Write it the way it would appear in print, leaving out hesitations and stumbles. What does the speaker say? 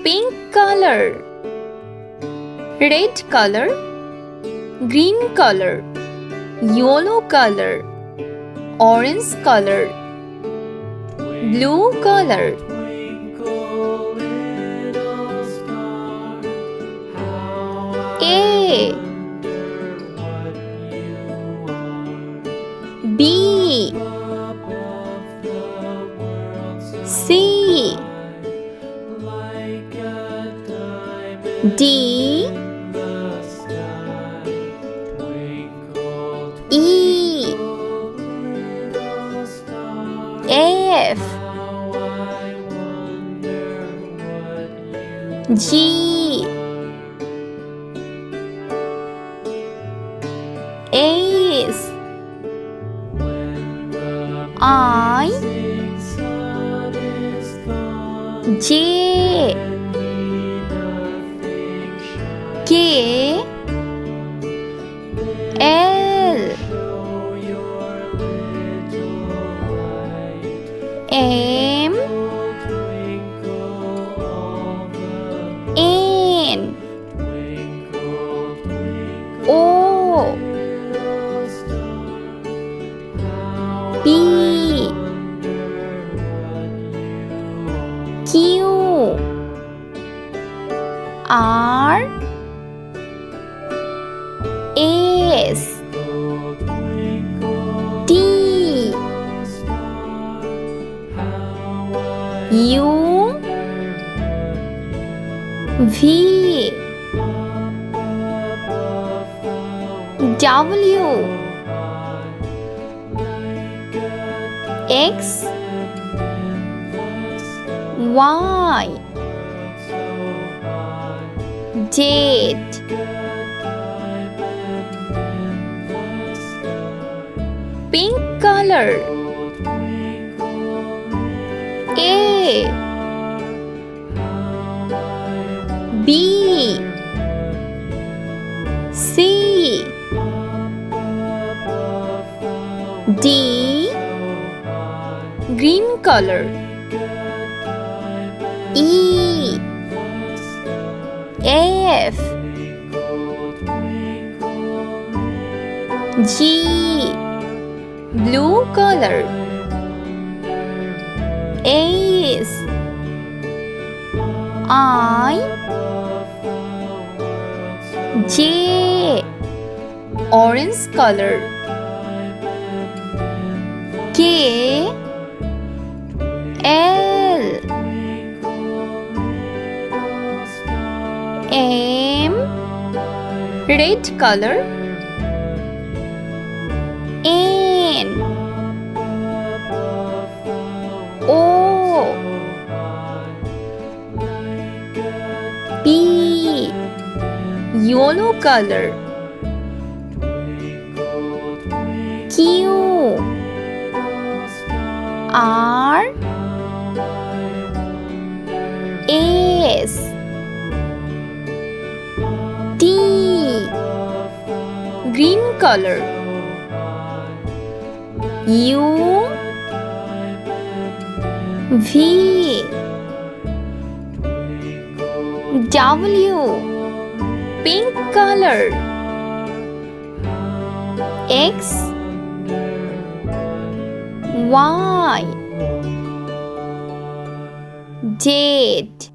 Pink color, red color, green color, yellow color, orange color, blue color. A, B, C, D, E, F, G, H, I, J, K, L, M, N, O, P, Q, R, S, T, U, V, W, X, Y, Z. Pink color, A, B, C, D, green color, E, F, G, blue color, H, I, J, orange color, K, L, M, red color, N, O, P, yellow color, Q, R, S, T, green color, U, V, W, pink color, X, Y, Z.